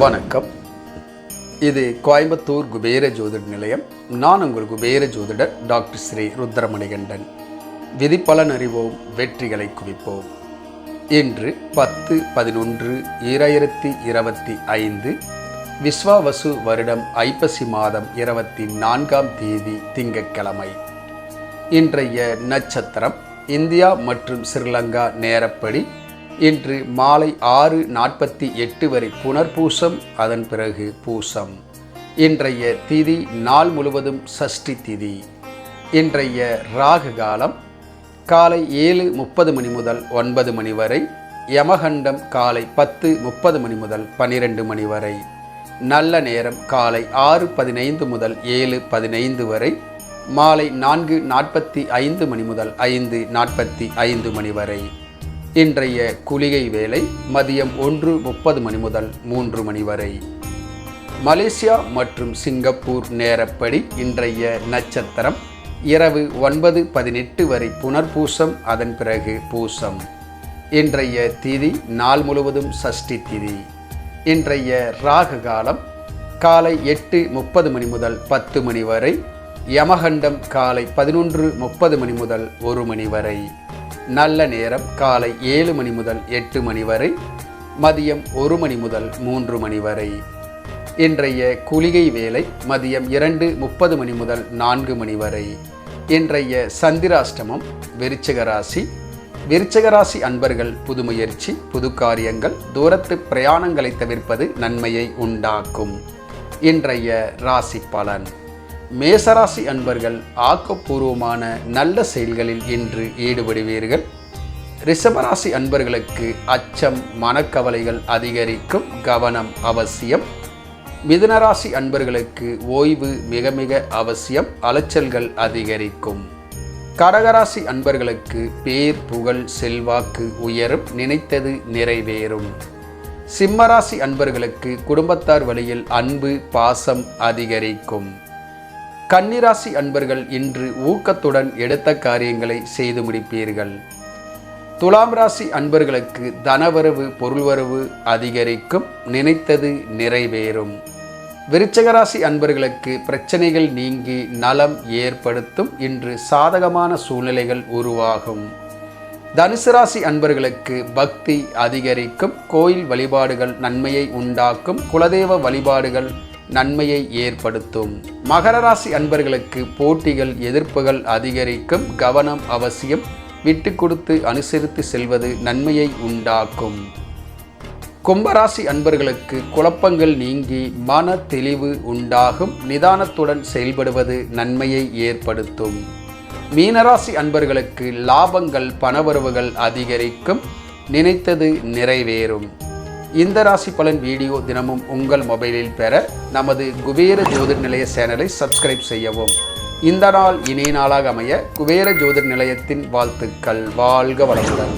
வணக்கம். இது கோயம்புத்தூர் குபேர ஜோதிட நிலையம். நான் உங்கள் குபேர ஜோதிடர் டாக்டர் ஸ்ரீ ருத்ரமணிகண்டன். விதிப்பலன் அறிவோம், வெற்றிகளை குவிப்போம். இன்று 10/11/2025 விஸ்வாவசு வருடம் ஐப்பசி மாதம் 24ஆம் தேதி திங்கட்கிழமை. இன்றைய நட்சத்திரம் இந்தியா மற்றும் ஸ்ரீலங்கா நேரப்படி இன்று மாலை 6:48 வரை புனர்பூசம், அதன் பிறகு பூசம். இன்றைய திதி நாள் முழுவதும் சஷ்டி திதி. இன்றைய ராகு காலம் காலை 7:30 மணி முதல் 9 மணி வரை. யமகண்டம் காலை 10:30 மணி முதல் 12 மணி வரை. நல்ல நேரம் காலை 6:15 முதல் 7:15 வரை. மாலை 4:45 மணி முதல் 5:45 மணி வரை. இன்றைய குளிகை வேளை மதியம் 1:30 மணி முதல் 3 மணி வரை. மலேசியா மற்றும் சிங்கப்பூர் நேரப்படி இன்றைய நட்சத்திரம் இரவு 9:18 வரை புனர்பூசம், அதன் பிறகு பூசம். இன்றைய திதி நாள் முழுவதும் சஷ்டி திதி. இன்றைய ராகு காலம் காலை 8:30 மணி முதல் 10 மணி வரை. யமகண்டம் காலை 11:30 மணி முதல் 1 மணி வரை. நல்ல நேரம் காலை 7 மணி முதல் 8 மணி வரை. மதியம் 1 மணி முதல் 3 மணி வரை. இன்றைய குளிகை வேளை மதியம் 2:30 மணி முதல் 4 மணி வரை. இன்றைய சந்திராஷ்டமம் விருச்சிக ராசி. விருச்சிக ராசி அன்பர்கள் புது முயற்சி, புது காரியங்கள், தூரத்து பிரயாணங்களை தவிர்ப்பது நன்மையை உண்டாக்கும். இன்றைய ராசி பலன். மேசராசி அன்பர்கள் ஆக்கப்பூர்வமான நல்ல செயல்களில் இன்று ஈடுபடுவீர்கள். ரிஷபராசி அன்பர்களுக்கு அச்சம், மனக்கவலைகள் அதிகரிக்கும், கவனம் அவசியம். மிதுனராசி அன்பர்களுக்கு ஓய்வு மிக மிக அவசியம், அலைச்சல்கள் அதிகரிக்கும். கடகராசி அன்பர்களுக்கு பேர், புகழ், செல்வாக்கு உயரும், நினைத்தது நிறைவேறும். சிம்மராசி அன்பர்களுக்கு குடும்பத்தார் வழியில் அன்பு, பாசம் அதிகரிக்கும். கன்னிராசி அன்பர்கள் இன்று ஊக்கத்துடன் எடுத்த காரியங்களை செய்து முடிப்பீர்கள். துலாம் ராசி அன்பர்களுக்கு தனவரவு, பொருள்வரவு அதிகரிக்கும், நினைத்தது நிறைவேறும். விருச்சிக ராசி அன்பர்களுக்கு பிரச்சனைகள் நீங்கி நலம் ஏற்படுத்தும், இன்று சாதகமான சூழ்நிலைகள் உருவாகும். தனுசு ராசி அன்பர்களுக்கு பக்தி அதிகரிக்கும், கோயில் வழிபாடுகள் நன்மையை உண்டாக்கும், குலதெய்வ வழிபாடுகள் நன்மையை ஏற்படுத்தும். மகர ராசி அன்பர்களுக்கு போட்டிகள், எதிர்ப்புகள் அதிகரிக்கும், கவனம் அவசியம். விட்டு கொடுத்து அனுசரித்து செல்வது நன்மையை உண்டாக்கும். கும்பராசி அன்பர்களுக்கு குழப்பங்கள் நீங்கி மன தெளிவு உண்டாகும், நிதானத்துடன் செயல்படுவது நன்மையை ஏற்படுத்தும். மீனராசி அன்பர்களுக்கு லாபங்கள், பணவரவுகள் அதிகரிக்கும், நினைத்தது நிறைவேறும். இந்த ராசி பலன் வீடியோ தினமும் உங்கள் மொபைலில் பெற நமது குபேர ஜோதிட நிலைய சேனலை சப்ஸ்கிரைப் செய்யவும். இந்த நாள் இனிய நாளாக அமைய குபேர ஜோதிட நிலையத்தின் வாழ்த்துக்கள். வாழ்க வளமுடன்.